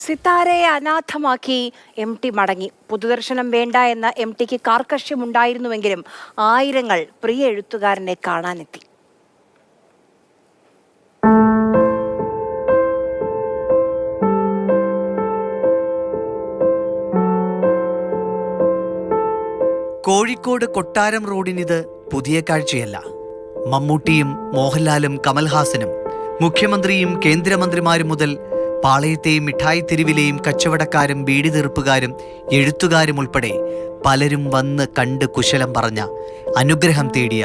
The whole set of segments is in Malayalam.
സിത്താരയെ അനാഥമാക്കി MT മടങ്ങി. പൊതുദർശനം വേണ്ട എന്ന MTക്ക് കാർക്കശ്യമുണ്ടായിരുന്നുവെങ്കിലും ആയിരങ്ങൾ പ്രിയ എഴുത്തുകാരനെ കാണാനെത്തി. കോഴിക്കോട് കൊട്ടാരം റോഡിനിത് പുതിയ കാഴ്ചയല്ല. മമ്മൂട്ടിയും മോഹൻലാലും കമൽഹാസനും മുഖ്യമന്ത്രിയും കേന്ദ്രമന്ത്രിമാരും മുതൽ പാളയത്തെയും മിഠായി തെരുവിലെയും കച്ചവടക്കാരും ബീഡി തീർപ്പുകാരും എഴുത്തുകാരും ഉൾപ്പെടെ പലരും വന്ന് കണ്ട് കുശലം പറഞ്ഞ അനുഗ്രഹം തേടിയ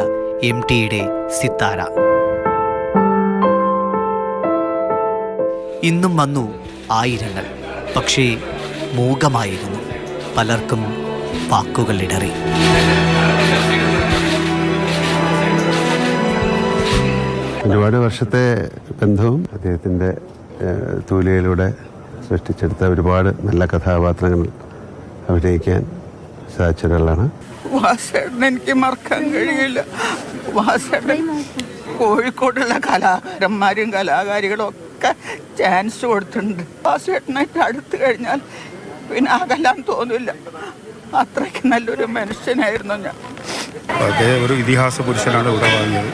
MTയുടെ സിത്താര ഇന്നും വന്നു ആയിരങ്ങൾ. പക്ഷേ മൂകമായിരുന്നു. പലർക്കും വാക്കുകൾ ഇടറി. ഒരുപാട് വർഷത്തെ ബന്ധവും അദ്ദേഹത്തിൻ്റെ തൂലികയിലൂടെ സൃഷ്ടിച്ചെടുത്ത ഒരുപാട് നല്ല കഥാപാത്രങ്ങൾ അഭിനയിക്കാൻ സാധിച്ചൊരാളാണ്. വാസേട്ടനെ എനിക്ക് മറക്കാൻ കഴിയില്ല. വാസേട്ടൻ കോഴിക്കോടുള്ള കലാകാരന്മാരും കലാകാരികളും ഒക്കെ ചാൻസ് കൊടുത്തിട്ടുണ്ട്. വാസേട്ടനായിട്ട് അടുത്ത് കഴിഞ്ഞാൽ പിന്നെ അകലാൻ തോന്നില്ല. അത്രയ്ക്ക് നല്ലൊരു മനുഷ്യനായിരുന്നു ഞാൻ. അദ്ദേഹം ഒരു ഇതിഹാസ പുരുഷനാണ് ഇവിടെ വാങ്ങിയത്.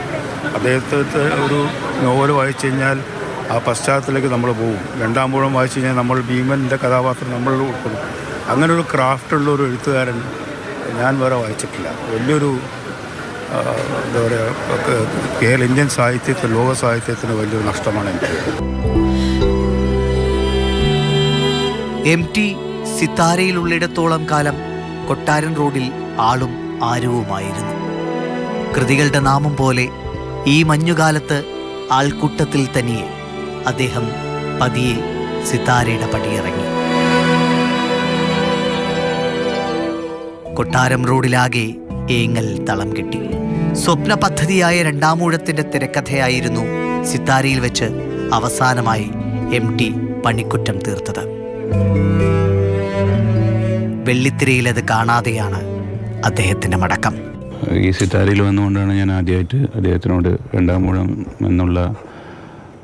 അദ്ദേഹത്തെ ഒരു നോവൽ വായിച്ചു കഴിഞ്ഞാൽ ആ പശ്ചാത്തലത്തിലേക്ക് നമ്മൾ പോകും. രണ്ടാം മൂഴം വായിച്ചു കഴിഞ്ഞാൽ നമ്മൾ ഭീമൻ്റെ കഥാപാത്രം നമ്മൾ ഉൾപ്പെടും. അങ്ങനൊരു ക്രാഫ്റ്റുള്ള ഒരു എഴുത്തുകാരൻ ഞാൻ വേറെ വായിച്ചിട്ടില്ല. വലിയൊരു എന്താ പറയുക, ഇന്ത്യൻ സാഹിത്യത്തിൽ ലോക സാഹിത്യത്തിന് വലിയൊരു നഷ്ടമാണ് എനിക്ക്. MT സിത്താരയിലുള്ളിടത്തോളം കാലം കൊട്ടാരം റോഡിൽ ആളും ആരവുമായിരുന്നു. കൃതികളുടെ നാമം പോലെ ഈ മഞ്ഞുകാലത്ത് ആൾക്കൂട്ടത്തിൽ തനിയെ അദ്ദേഹം പതിയെ സിത്താരയുടെ പടിയിറങ്ങി. കൊട്ടാരം റോഡിലാകെ ഏങ്ങൽ തളം കെട്ടി. സ്വപ്ന പദ്ധതിയായ രണ്ടാമൂഴത്തിന്റെ തിരക്കഥയായിരുന്നു സിത്താരയിൽ വെച്ച് അവസാനമായി MT പണിക്കുറ്റം തീർത്തത്. വെള്ളിത്തിരയിൽ അത് കാണാതെയാണ് അദ്ദേഹത്തിന്റെ മടക്കം. ഈ സിത്താരയിൽ വന്നുകൊണ്ടാണ് ഞാൻ ആദ്യമായിട്ട് അദ്ദേഹത്തിനോട് രണ്ടാമൂഴം എന്നുള്ള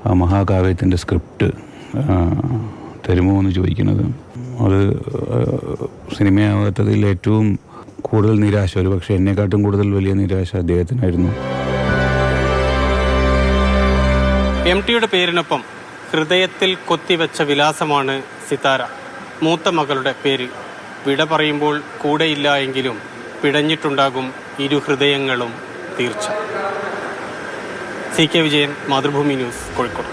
ആ മഹാകാവ്യത്തിൻ്റെ സ്ക്രിപ്റ്റ് തരുമോ എന്ന് ചോദിക്കുന്നത്. അത് സിനിമയാവാത്തതിൽ ഏറ്റവും കൂടുതൽ നിരാശ, ഒരു പക്ഷേ എന്നെക്കാട്ടും കൂടുതൽ വലിയ നിരാശ അദ്ദേഹത്തിനായിരുന്നു. MTയുടെ പേരിനൊപ്പം ഹൃദയത്തിൽ കൊത്തിവെച്ച വിലാസമാണ് സിത്താര. മൂത്ത മകളുടെ പേര്. വിട പറയുമ്പോൾ കൂടെയില്ല എങ്കിലും പിടഞ്ഞിട്ടുണ്ടാകും ഇരു ഹൃദയങ്ങളും തീർച്ച. CK Vijayan, Mathrubhumi news, Kozhikode.